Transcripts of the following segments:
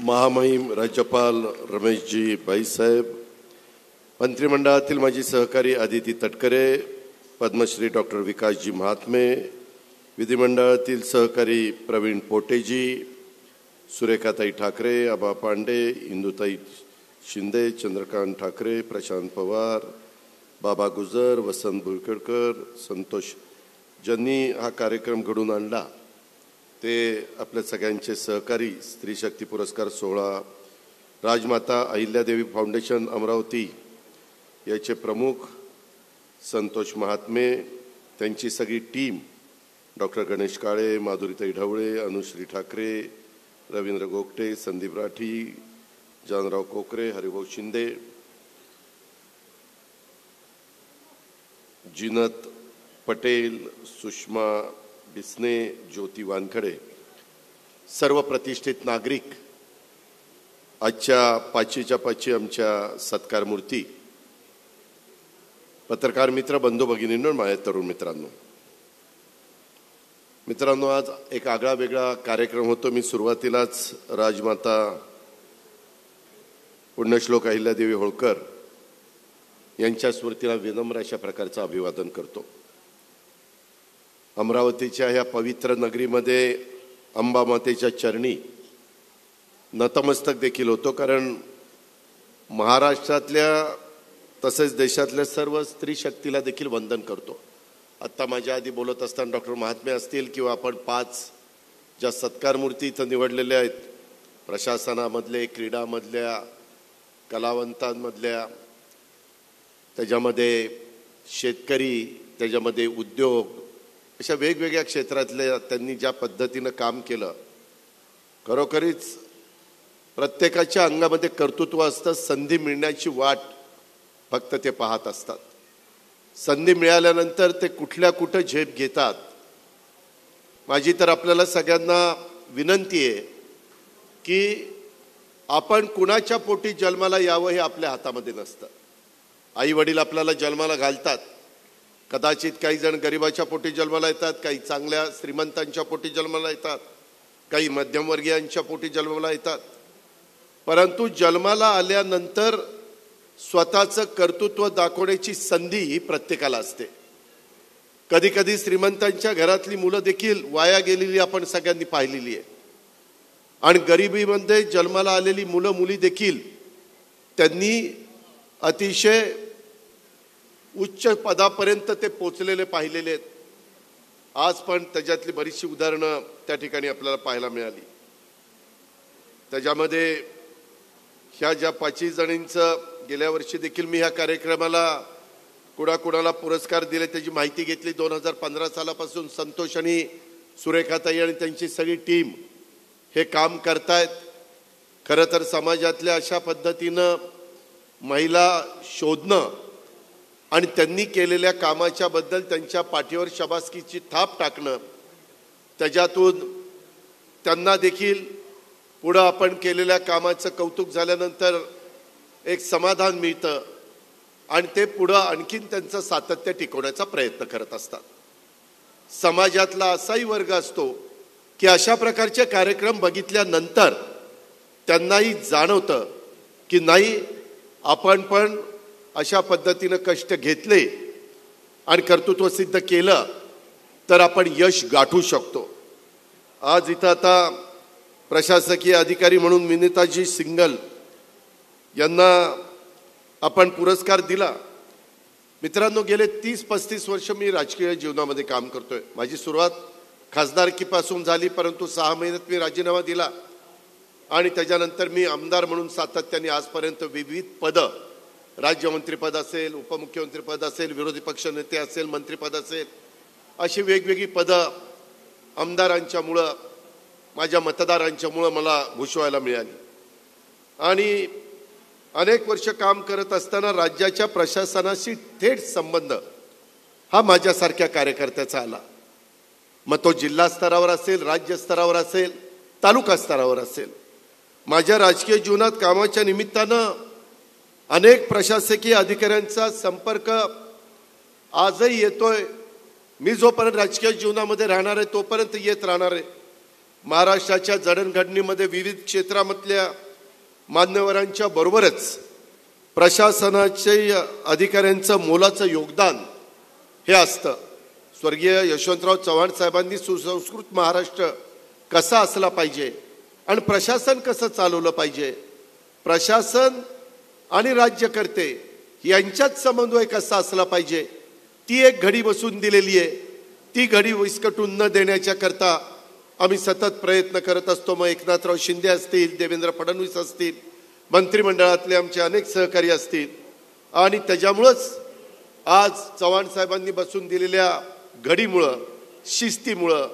महामहिम राज्यपाल रमेशजी भाईसाहेब, मंत्रिमंडळातील माझी सहकारी अदिती तटकरे, पद्मश्री डॉक्टर विकासजी महात्मे, विधिमंडळातील सहकारी प्रवीण पोटेजी, सुरेखाताई ठाकरे, आबा पांडे, इंदुताई शिंदे, चंद्रकांत ठाकरे, प्रशांत पवार, बाबा गुजर, वसंत बुलकेडकर, संतोष ज्यांनी हा कार्यक्रम घडून आणला ते आपल्या सगळ्यांचे सहकारी, स्त्री शक्ती पुरस्कार सोहळा, राजमाता अहिल्यादेवी फाउंडेशन अमरावती याचे प्रमुख संतोष महात्मे, त्यांची सगळी टीम, डॉक्टर गणेश काळे, माधुरीताई ढवळे, अनुश्री ठाकरे, रवींद्र गोगटे, संदीप राठी, जानराव कोकरे, हरिभाऊ शिंदे, जिनत पटेल, सुषमा बिस्ने, ज्योती वानखडे, सर्व प्रतिष्ठित नागरिक, आजच्या पाचीच्या पाची आमच्या सत्कार मूर्ती, पत्रकार मित्र, बंधू भगिनींनो, माझ्या तरुण मित्रांनो, आज एक आगळा वेगळा कार्यक्रम होतो. मी सुरुवातीलाच राजमाता पुण्यश्लोक अहिल्यादेवी होळकर यांच्या स्मृतीला विनम्र अशा प्रकारचं अभिवादन करतो. अमरावतीच्या ह्या पवित्र नगरीमध्ये अंबामातेच्या चरणी नतमस्तक देखील होतो, कारण महाराष्ट्रातल्या तसेच देशातल्या सर्व स्त्री शक्तीला देखील वंदन करतो. आत्ता माझ्या आधी बोलत असताना डॉक्टर महात्मे असतील किंवा आपण 5 ज्या सत्कार मूर्ती इथं निवडलेल्या आहेत, प्रशासनामधले, क्रीडामधल्या, कलावंतांमधल्या, त्याच्यामध्ये शेतकरी, त्याच्यामध्ये उद्योग, अशा वेगवेगळ्या क्षेत्रातल्या त्यांनी ज्या पद्धतीनं काम केलं, खरोखरीच प्रत्येकाच्या अंगामध्ये कर्तृत्व असतं. संधी मिळण्याची वाट फक्त ते पाहत असतात. संधी मिळाल्यानंतर ते कुठं झेप घेतात. माझी तर आपल्याला सगळ्यांना विनंती आहे की आपण कुणाच्या पोटी जन्माला यावं हे आपल्या हातामध्ये नसतं. आई वडील आपल्याला जन्माला घालतात. कदाचित काही जण गरिबाच्या पोटी जन्माला येतात, काही चांगल्या श्रीमंतांच्या पोटी जन्माला येतात, काही मध्यमवर्गीयांच्या पोटी जन्माला येतात. परंतु जन्माला आल्यानंतर स्वतःचं कर्तृत्व दाखवण्याची संधी ही प्रत्येकाला असते. कधी कधी श्रीमंतांच्या घरातली मुलं देखील वाया गेलेली आपण सगळ्यांनी पाहिलेली आहे. आणि गरिबीमध्ये जन्माला आलेली मुलं मुली देखील त्यांनी अतिशय उच्च पदापर्यंत ते पोचलेले पाहिलेले आहेत. आज पण त्याच्यातली बरीचशी उदाहरणं त्या ठिकाणी आपल्याला पाहायला मिळाली. त्याच्यामध्ये ह्या ज्या 5 जणींचं गेल्या वर्षी देखील मी ह्या कार्यक्रमाला कुणाकुणाला पुरस्कार दिले त्याची माहिती घेतली. 2015 सालापासून संतोष आणि सुरेखाताई आणि त्यांची सगळी टीम हे काम करतायत. खरं तर समाजातल्या अशा पद्धतीनं महिला शोधणं आणि त्यांनी केलेल्या कामाच्या बद्दल त्यांच्या पाठीवर शाबासकीची थाप टाकणं, त्याच्यातून त्यांना देखील पुढं आपण केलेल्या कामाचं कौतुक झाल्यानंतर एक समाधान मिळतं आणि ते पुढं आणखीन त्यांचं सातत्य टिकवण्याचा प्रयत्न करत असतात. समाजातला असाही वर्ग असतो की अशा प्रकारचे कार्यक्रम बघितल्यानंतर त्यांनाही जाणवतं की नाही, आपण पण अशा पद्धतीनं कष्ट घेतले आणि कर्तृत्व सिद्ध केलं तर आपण यश गाठू शकतो. आज इथं आता प्रशासकीय अधिकारी म्हणून विनिताजी सिंगल यांना आपण पुरस्कार दिला. मित्रांनो, गेले 30-35 वर्ष मी राजकीय जीवनामध्ये काम करतोय. माझी सुरुवात खासदारकीपासून झाली, परंतु 6 महिन्यात मी राजीनामा दिला आणि त्याच्यानंतर मी आमदार म्हणून सातत्याने आजपर्यंत विविध पदं, राज्यमंत्रीपद असेल, उपमुख्यमंत्रीपद असेल, विरोधी पक्ष नेते असेल, मंत्रीपद असेल, अशी वेगवेगळी पदं आमदारांच्यामुळं, माझ्या मतदारांच्यामुळं मला भूषवायला मिळाली. आणि अनेक वर्ष काम करत असताना राज्याच्या प्रशासनाशी थेट संबंध हा माझ्यासारख्या कार्यकर्त्याचा आला. मग तो जिल्हा स्तरावर असेल, राज्य स्तरावर असेल, तालुका स्तरावर असेल. माझ्या राजकीय जीवनात कामाच्या निमित्तानं अनेक प्रशासकीय अधिकाऱ्यांचा संपर्क आजही येतोय. मी जोपर्यंत राजकीय जीवनामध्ये राहणार आहे तोपर्यंत येत राहणार आहे. महाराष्ट्राच्या जडणघडणीमध्ये विविध क्षेत्रामधल्या मान्यवरांच्या बरोबरच प्रशासनाच्या अधिकाऱ्यांचं मोलाचं योगदान हे असतं. स्वर्गीय यशवंतराव चव्हाण साहेबांनी सुसंस्कृत महाराष्ट्र कसा असला पाहिजे आणि प्रशासन कसं चालवलं पाहिजे, प्रशासन आणि राज्यकर्ते यांच्यात समन्वय कसा असला पाहिजे, ती एक घडी बसून दिलेली आहे. ती घडी विस्कटून न देण्याच्या करता आम्ही सतत प्रयत्न करत असतो. मग एकनाथराव शिंदे असतील, देवेंद्र फडणवीस असतील, मंत्रिमंडळातले आमचे अनेक सहकारी असतील, आणि त्याच्यामुळंच आज चव्हाण साहेबांनी बसून दिलेल्या घडीमुळं, शिस्तीमुळं,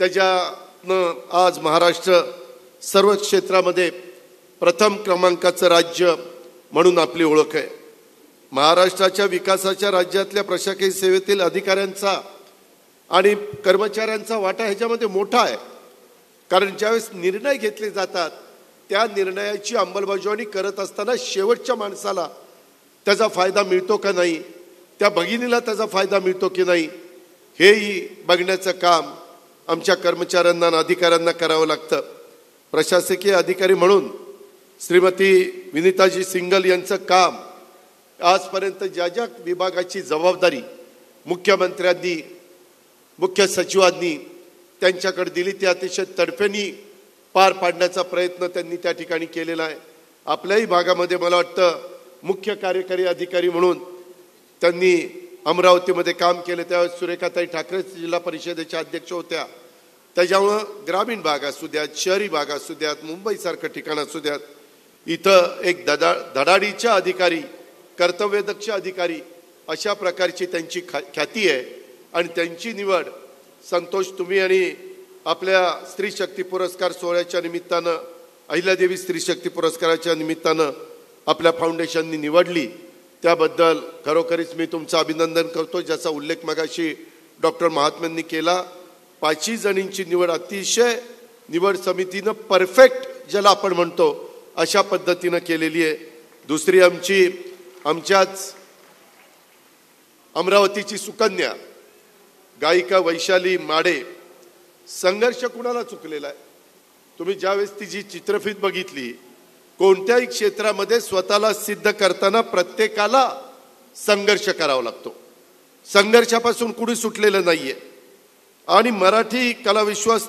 त्याच्यानं आज महाराष्ट्र सर्व क्षेत्रामध्ये प्रथम क्रमांकाचं राज्य म्हणून आपली ओळख आहे. महाराष्ट्राच्या विकासाच्या राज्यातल्या प्रशासकीय सेवेतील अधिकाऱ्यांचा आणि कर्मचाऱ्यांचा वाटा ह्याच्यामध्ये मोठा आहे. कारण ज्यावेळेस निर्णय घेतले जातात त्या निर्णयाची अंमलबजावणी करत असताना शेवटच्या माणसाला त्याचा फायदा मिळतो का नाही, त्या भगिनीला त्याचा फायदा मिळतो की नाही, हेही बघण्याचं काम आमच्या कर्मचाऱ्यांना आणि अधिकाऱ्यांना करावं लागतं. प्रशासकीय अधिकारी म्हणून श्रीमती विनिताजी सिंगल यांचं काम आजपर्यंत ज्या ज्या विभागाची जबाबदारी मुख्यमंत्र्यांनी, मुख्य सचिवांनी त्यांच्याकडे दिली ती अतिशय तडफेने पार पाडण्याचा प्रयत्न त्यांनी त्या ठिकाणी केलेला आहे. आपल्याही भागामध्ये मला वाटतं मुख्य कार्यकारी अधिकारी म्हणून त्यांनी अमरावतीमध्ये काम केले. त्यावेळेस सुरेखाताई ठाकरे जिल्हा परिषदेच्या अध्यक्ष होत्या. त्याच्यामुळं ग्रामीण भाग असू द्यात, शहरी भाग असू द्यात, मुंबईसारखं ठिकाण असू द्यात, इथं एक धडाडीच्या अधिकारी, कर्तव्यदक्ष अधिकारी अशा प्रकारची त्यांची ख्याती आहे. आणि त्यांची निवड संतोष तुम्ही आणि आपल्या स्त्री शक्ती पुरस्कार सोहळ्याच्या निमित्तानं, अहिल्यादेवी स्त्री शक्ती पुरस्काराच्या निमित्तानं आपल्या फाउंडेशननी निवडली. त्याबद्दल खरोखरीच मी तुमचं अभिनंदन करतो. ज्याचा उल्लेख मगाशी डॉक्टर महात्म्यांनी केला. 5 जणींची निवड अतिशय निवड समितीनं परफेक्ट ज्याला आपण म्हणतो अशा पद्धतीनं केलेली आहे. दुसरी आमच्याच अमरावतीची सुकन्या गायिका वैशाली माडे, संघर्ष कुणाला चुकलेला आहे. तुम्ही ज्यावेळेस तिची चित्रफित बघितली, कोणत्याही क्षेत्रामध्ये स्वतःला सिद्ध करताना प्रत्येकाला संघर्ष करावा लागतो. संघर्षापासून कुणी सुटलेलं नाहीये. आणि मराठी कलाविश्वास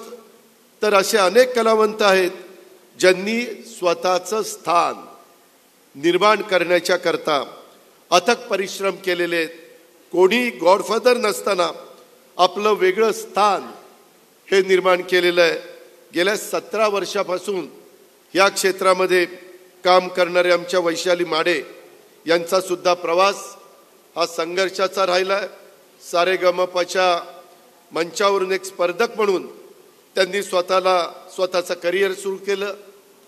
तर असे अनेक कलावंत आहेत ज्यांनी स्वतःचं स्थान निर्माण करण्याच्या करता अथक परिश्रम केलेले आहेत. कोणी गॉडफादर नसताना आपलं वेगळं स्थान हे निर्माण केलेलं आहे. गेल्या 17 वर्षापासून या क्षेत्रामध्ये काम करणारे आमच्या वैशाली माडे यांचा सुद्धा प्रवास हा संघर्षाचा राहिला आहे. सारेगमपच्या मंचावरून एक स्पर्धक म्हणून त्यांनी स्वतःचं करिअर सुरू केलं.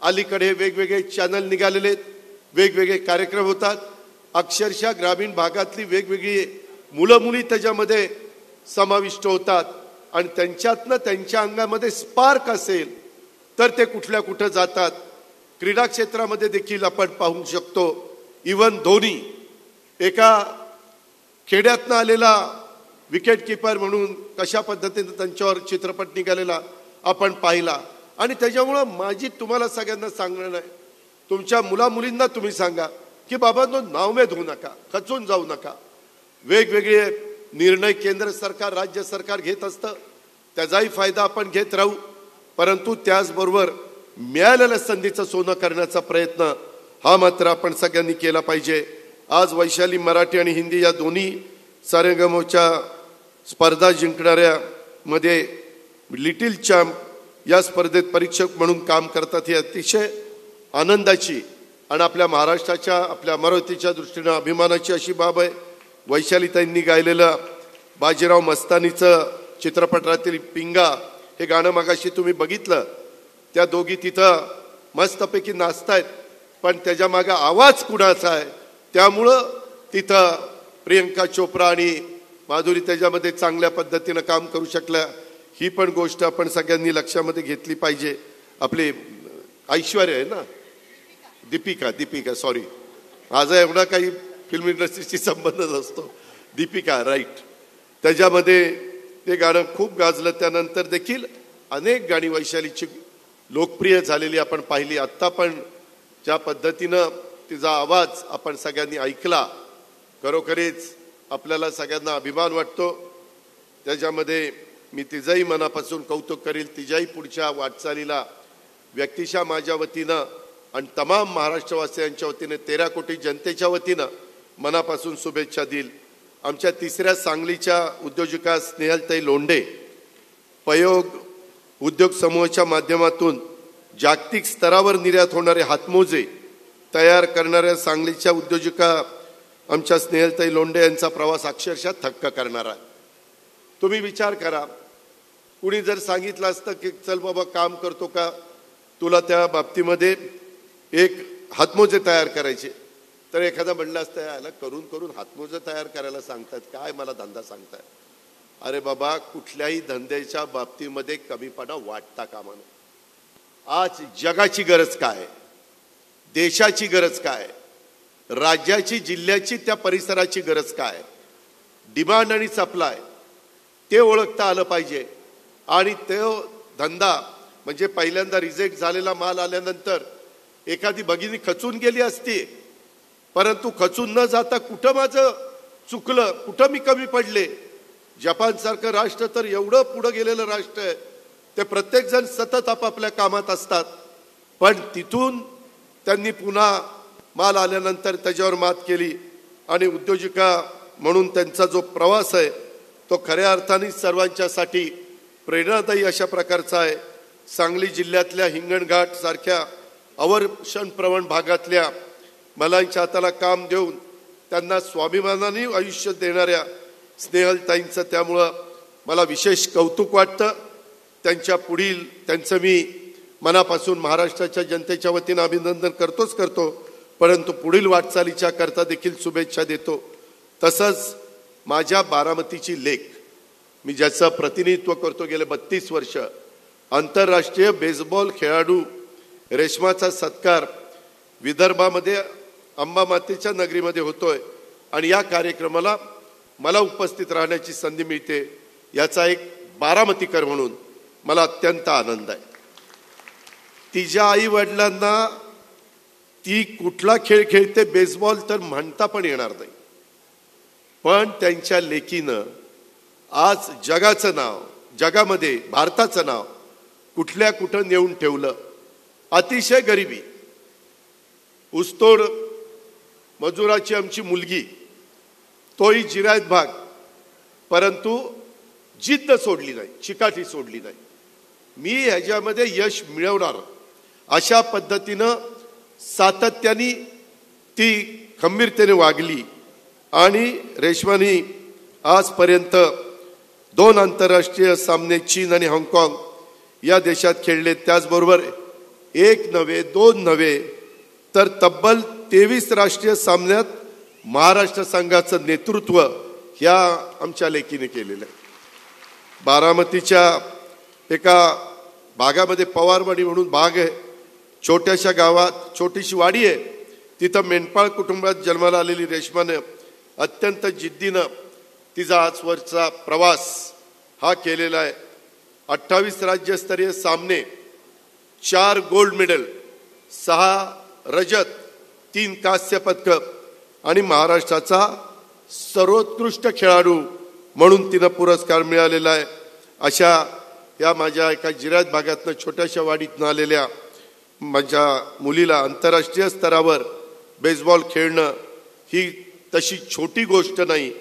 अलीकडे वेगवेगळे चॅनल निघालेले आहेत, वेगवेगळे कार्यक्रम होतात. अक्षरशः ग्रामीण भागातली वेगवेगळी मुलं मुली त्याच्यामध्ये समाविष्ट होतात. आणि त्यांच्यातनं त्यांच्या अंगामध्ये स्पार्क असेल तर ते कुठं जातात. क्रीडा क्षेत्रामध्ये देखील आपण पाहू शकतो. इवन धोनी एका खेड्यातनं आलेला विकेट किपर म्हणून कशा पद्धतीने त्यांच्यावर चित्रपट निघालेला आपण पाहिला. आणि त्याच्यामुळं माझी तुम्हाला सगळ्यांना सांगणं नाही, तुमच्या मुलामुलींना तुम्ही सांगा की बाबांनो नावमेद होऊ नका, खचून जाऊ नका. वेगवेगळे निर्णय केंद्र सरकार, राज्य सरकार घेत असतं, त्याचाही फायदा आपण घेत राहू. परंतु त्याचबरोबर मिळालेल्या संधीचं सोनं करण्याचा प्रयत्न हा मात्र आपण सगळ्यांनी केला पाहिजे. आज वैशाली मराठी आणि हिंदी या दोन्ही सारेगमच्या स्पर्धा जिंकणाऱ्या मध्ये लिटिल चॅम्प या स्पर्धेत परीक्षक म्हणून काम करतात. ही अतिशय आनंदाची आणि आपल्या महाराष्ट्राच्या, आपल्या अमरावतीच्या दृष्टीनं अभिमानाची अशी बाब आहे. वैशालीताईंनी गायलेलं बाजीराव मस्तानीचं चित्रपटातील पिंगा हे गाणं मागाशी तुम्ही बघितलं. त्या दोघी तिथं मस्तपैकी नाचतायत, पण त्याच्या मागे आवाज कुणाचा आहे, त्यामुळं तिथं प्रियंका चोप्रा आणि माधुरी त्याच्यामध्ये चांगल्या पद्धतीनं काम करू शकल्या. ही पण गोष्ट आपण सगळ्यांनी लक्षामध्ये घेतली पाहिजे. आपले ऐश्वर्या आहे ना, दीपिका सॉरी, माझा एवढा काही फिल्म इंडस्ट्रीशी संबंधच असतो. दीपिका राईट, त्याच्यामध्ये ते गाणं खूप गाजलं. त्यानंतर देखील अनेक गाणी वैशालीची लोकप्रिय झालेली आपण पाहिली. आत्ता पण ज्या पद्धतीनं तिचा आवाज आपण सगळ्यांनी ऐकला, खरोखरीच आपल्याला सगळ्यांना अभिमान वाटतो. त्याच्यामध्ये मी तिचंही मनापासून कौतुक करील. तिच्याही पुढच्या वाटचालीला व्यक्तिशः माझ्या वतीनं आणि तमाम महाराष्ट्रवासियांच्या वतीने 13 कोटी जनतेच्या वतीनं मनापासून शुभेच्छा देईल. आमच्या तिसऱ्या सांगलीच्या उद्योजका स्नेहलताई लोंढे पयोग उद्योग समूहाच्या माध्यमातून जागतिक स्तरावर निर्यात होणारे हातमोजे तयार करणाऱ्या सांगलीच्या उद्योजका आमच्या स्नेहलताई लोंढे यांचा प्रवास अक्षरशः थक्क करणारा आहे. तुम्ही विचार करा, कुणी जर सांगितलं असतं की चल बाबा काम करतो का, तुला त्या बाबतीमध्ये एक हातमोजे तयार करायचे, तर एखादा म्हणलं असतं याला करून करून हातमोजे तयार करायला सांगतात, काय मला धंदा सांगताय. अरे बाबा, कुठल्याही धंद्याच्या बाबतीमध्ये कमीपणा वाटता कामा नये. आज जगाची गरज काय, देशाची गरज काय, राज्याची जिल्ह्याची त्या परिसराची गरज काय, डिमांड आणि सप्लाय ते ओळखता आलं पाहिजे. आणि तो धंदा म्हणजे पहिल्यांदा रिजेक्ट झालेला माल आल्यानंतर एखादी भगिनी खचून गेली असती, परंतु खचून न जाता कुठं माझं चुकलं, कुठं मी कमी पडले. जपानसारखं राष्ट्र तर एवढं पुढं गेलेलं राष्ट्र आहे, ते प्रत्येक जण सतत आपापल्या कामात असतात, पण तिथून त्यांनी पुन्हा माल आल्यानंतर त्याच्यावर मात केली. आणि उद्योजिका म्हणून त्यांचा जो प्रवास आहे तो खऱ्या अर्थाने सर्वांच्यासाठी प्रेरणादायी अशा प्रकारचा आहे. सांगली जिल्ह्यातल्या हिंगणघाट सारख्या अवर्षण प्रवण भागातल्या मलांच्या हाताला काम देऊन त्यांना स्वाभिमानाने आयुष्य देणाऱ्या स्नेहलताईंचं त्यामुळं मला विशेष कौतुक वाटतं. त्यांच्या पुढील त्यांचं मी मनापासून महाराष्ट्राच्या जनतेच्या वतीनं अभिनंदन करतो, परंतु पुढील वाटचालीच्या करता देखील शुभेच्छा देतो. तसंच माझ्या बारामतीची लेक, मी ज्याचं प्रतिनिधित्व करतो गेले 32 वर्ष, आंतरराष्ट्रीय बेसबॉल खेळाडू रेश्माचा सत्कार विदर्भामध्ये अंबामातेच्या नगरीमध्ये होतोय आणि या कार्यक्रमाला मला उपस्थित राहण्याची संधी मिळते, याचा एक बारामतीकर म्हणून मला अत्यंत आनंद आहे. तिच्या आई वडिलांना ती कुठला खेळ खेळते बेसबॉल तर म्हणता पण येणार नाही, पण त्यांच्या लेकीनं आज जगाचं नाव, जगामध्ये भारताचं नाव कुठं नेऊन ठेवलं. अतिशय गरिबी, ऊसतोड मजुराची आमची मुलगी, तोही जिरायत भाग, परंतु जिद्द सोडली नाही, चिकाटी सोडली नाही. मी ह्याच्यामध्ये यश मिळवणार अशा पद्धतीनं सातत्याने ती खंबीरतेने वागली. आणि रेश्मानी आजपर्यंत 2 आंतरराष्ट्रीय सामने चीन आणि हाँगकाँग या देशात खेळले. त्याचबरोबर 1 नव्हे 2 नव्हे तर तब्बल 23 राष्ट्रीय सामन्यात महाराष्ट्र संघाचं नेतृत्व ह्या आमच्या लेकीने केलेलं आहे. बारामतीच्या एका भागामध्ये पवारवाडी म्हणून भाग आहे, छोट्याशा गावात छोटीशी वाडी आहे. तिथं मेंढपाळ कुटुंबात जन्माला आलेली रेश्माने अत्यंत जिद्दीनं तिचा आजवरचा प्रवास हा केलेला आहे. 28 राज्यस्तरीय सामने, 4 गोल्ड मेडल, 6 रजत, 3 कांस्य पदक आणि महाराष्ट्राचा सर्वोत्कृष्ट खेळाडू म्हणून तिनं पुरस्कार मिळालेला आहे. अशा या माझ्या एका जिरायत भागातनं छोट्याशा वाडीतनं आलेल्या माझ्या मुलीला आंतरराष्ट्रीय स्तरावर बेसबॉल खेळणं ही तशी छोटी गोष्ट नाही.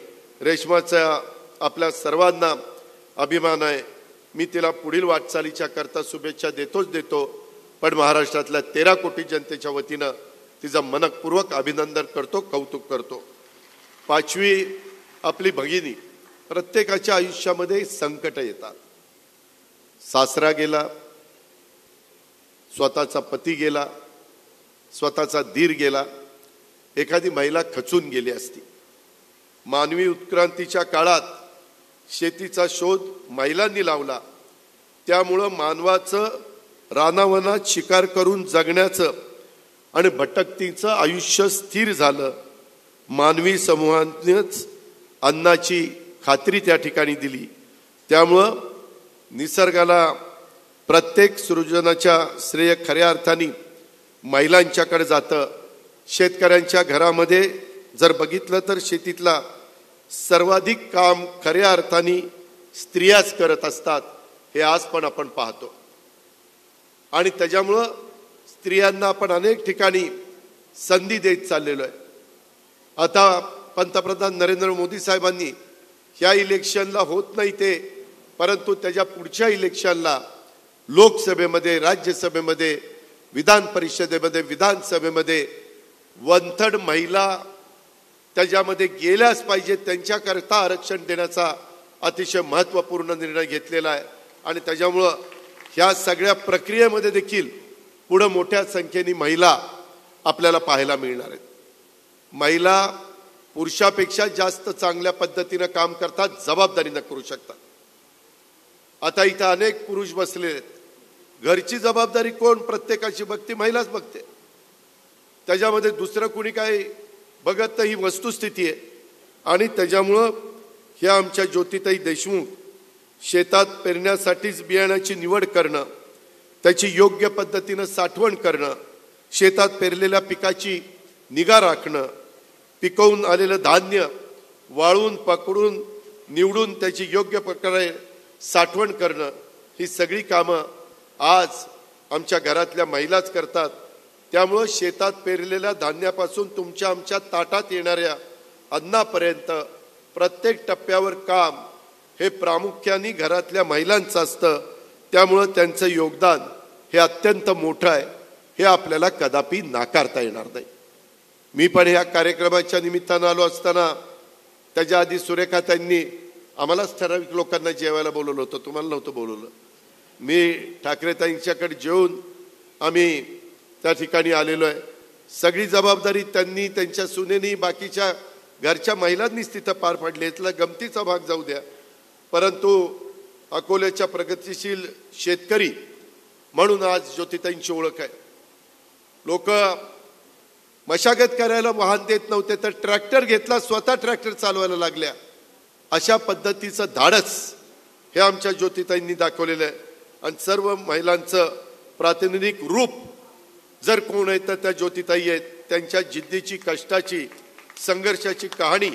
रेश्माचा आपल्या सर्वांना अभिमान आहे. मी तिला पुढील वाटचालीच्या करता शुभेच्छा देतो, पण महाराष्ट्रातल्या 13 कोटी जनतेच्या वतीनं तिचं मनपूर्वक अभिनंदन करतो, कौतुक करतो. 5वी आपली भगिनी, प्रत्येकाच्या आयुष्यामध्ये संकट येतात. सासरा गेला, स्वतःचा पती गेला, स्वतःचा दीर गेला, एखादी महिला खचून गेली असती. मानवी उत्क्रांतीच्या काळात शेतीचा शोध महिलांनी लावला, त्यामुळं मानवाचं रानावनात शिकार करून जगण्याचं आणि भटकतीचं आयुष्य स्थिर झालं. मानवी समूहानेच अन्नाची खात्री त्या ठिकाणी दिली. त्यामुळं निसर्गाला प्रत्येक सृजनाच्या श्रेय खऱ्या अर्थाने महिलांच्याकडे जातं. शेतकऱ्यांच्या घरामध्ये जर बघितलं तर शेतीतला सर्वाधिक काम खऱ्या अर्थाने स्त्रियाच करत असतात, हे आज पण आपण पाहतो. आणि त्याच्यामुळं स्त्रियांना आपण अनेक ठिकाणी संधी देत चाललेलो आहे. आता पंतप्रधान नरेंद्र मोदी साहेबांनी ह्या इलेक्शनला होत नाही ते, परंतु त्याच्या पुढच्या इलेक्शनला लोकसभेमध्ये, राज्यसभेमध्ये, विधान परिषदेमध्ये, विधानसभेमध्ये वंथड महिला त्याच्यामध्ये गेल्याच पाहिजे, त्यांच्याकरता आरक्षण देण्याचा अतिशय महत्त्वपूर्ण निर्णय घेतलेला आहे. आणि त्याच्यामुळं ह्या सगळ्या प्रक्रियेमध्ये देखील पुढं मोठ्या संख्येने महिला आपल्याला पाहायला मिळणार आहेत. महिला पुरुषापेक्षा जास्त चांगल्या पद्धतीनं काम करतात, जबाबदारीनं करू शकतात. आता इथं अनेक पुरुष बसलेले आहेत, घरची जबाबदारी कोण प्रत्येकाची बघते? महिलाच बघते. त्याच्यामध्ये दुसरं कुणी काही बघत नाही, ही वस्तुस्थिती आहे. आणि त्याच्यामुळं ह्या आमच्या ज्योतिताई देशमुख शेतात पेरण्यासाठीच बियाण्याची निवड करणं, त्याची योग्य पद्धतीनं साठवण करणं, शेतात पेरलेल्या पिकाची निगा राखणं, पिकवून आलेलं धान्य वाळून पकडून निवडून त्याची योग्य प्रकारे साठवण करणं, ही सगळी कामं आज आमच्या घरातल्या महिलाच करतात. त्यामुळं शेतात पेरलेल्या धान्यापासून तुमच्या आमच्या ताटात येणाऱ्या अन्नापर्यंत प्रत्येक टप्प्यावर काम हे प्रामुख्याने घरातल्या महिलांचं असतं. त्यामुळं त्यांचं योगदान हे अत्यंत मोठं आहे, हे आपल्याला कदापि नाकारता येणार नाही. मी पण ह्या कार्यक्रमाच्या निमित्तानं आलो असताना त्याच्या आधी सुरेखाताईंनी आम्हालाच ठराविक लोकांना जेवायला बोलवलं होतं, तुम्हाला नव्हतं बोलवलं. मी ठाकरेताईंच्याकडे जेवून आम्ही त्या ठिकाणी आलेलो आहे. सगळी जबाबदारी त्यांनी, त्यांच्या सुनेनी, बाकीच्या घरच्या महिलांनीच तिथं पार पाडली. इथला गमतीचा भाग जाऊ द्या, परंतु अकोल्याच्या प्रगतिशील शेतकरी म्हणून आज ज्योतिताईंची ओळख आहे. लोक मशागत करायला वाहन देत नव्हते, तर ट्रॅक्टर घेतला, स्वतः ट्रॅक्टर चालवायला लागल्या. अशा पद्धतीचं धाडस हे आमच्या ज्योतिताईंनी दाखवलेलं आहे. आणि सर्व महिलांचं प्रातिनिधिक रूप जर कोण आहे तर त्या ज्योतिताई आहेत. त्यांच्या जिद्दीची, कष्टाची, संघर्षाची कहाणी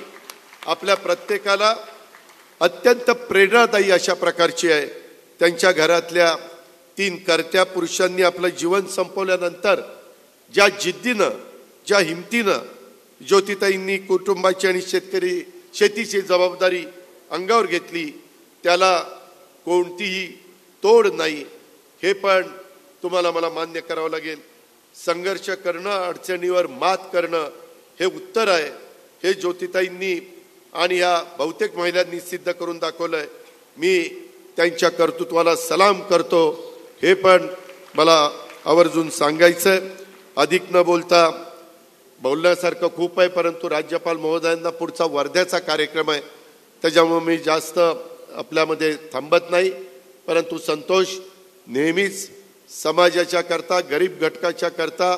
आपल्या प्रत्येकाला अत्यंत प्रेरणादायी अशा प्रकारची आहे. त्यांच्या घरातल्या 3 कर्त्या पुरुषांनी आपलं जीवन संपवल्यानंतर ज्या जिद्दीनं, ज्या हिमतीनं ज्योतिताईंनी कुटुंबाची आणि शेतीची जबाबदारी अंगावर घेतली, त्याला कोणतीही तोड नाही, हे पण तुम्हाला मला मान्य करावं लागेल. संघर्ष करणं, अडचणीवर मात करणं हे उत्तर आहे, हे ज्योतिताईंनी आणि ह्या बहुतेक महिलांनी सिद्ध करून दाखवलंय. मी त्यांच्या कर्तृत्वाला सलाम करतो, हे पण मला आवर्जून सांगायचं. अधिक न बोलता, बोलण्यासारखं खूप आहे, परंतु राज्यपाल महोदयांना पुढचा वर्ध्याचा कार्यक्रम आहे, त्याच्यामुळे मी जास्त आपल्यामध्ये थांबत नाही. परंतु संतोष, नेहमीच समाजाच्या करता, गरीब घटकाच्या करता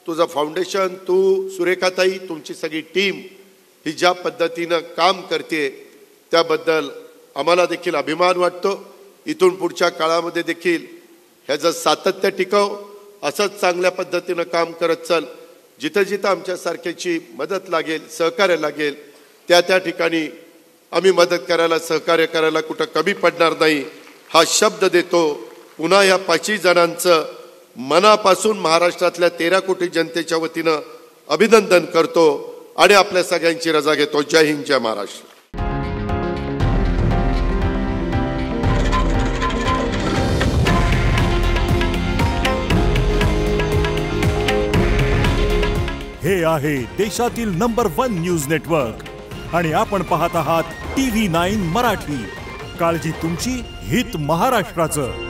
तुझं फाउंडेशन, तू, सुरेखाताई, तुमची सगळी टीम ही ज्या पद्धतीनं काम करते त्याबद्दल आम्हाला देखील अभिमान वाटतो. इथून पुढच्या काळामध्ये देखील ह्याचं सातत्य टिकव, असंच चांगल्या पद्धतीनं काम करत चल. जिथं जिथं आमच्यासारख्याची मदत लागेल, सहकार्य लागेल, त्या ठिकाणी आम्ही मदत करायला, सहकार्य करायला कुठं कमी पडणार नाही, हा शब्द देतो. पुन्हा ह्या 5 जणांचं मनापासून महाराष्ट्रातल्या 13 कोटी जनतेच्या वतीनं अभिनंदन करतो आणि आपल्या सगळ्यांची रजा घेतो. जय हिंद, जय महाराष्ट्र. हे आहे देशातील नंबर 1 न्यूज नेटवर्क आणि आपण पाहत आहात TV9 मराठी. काळजी तुमची, हित महाराष्ट्राचं.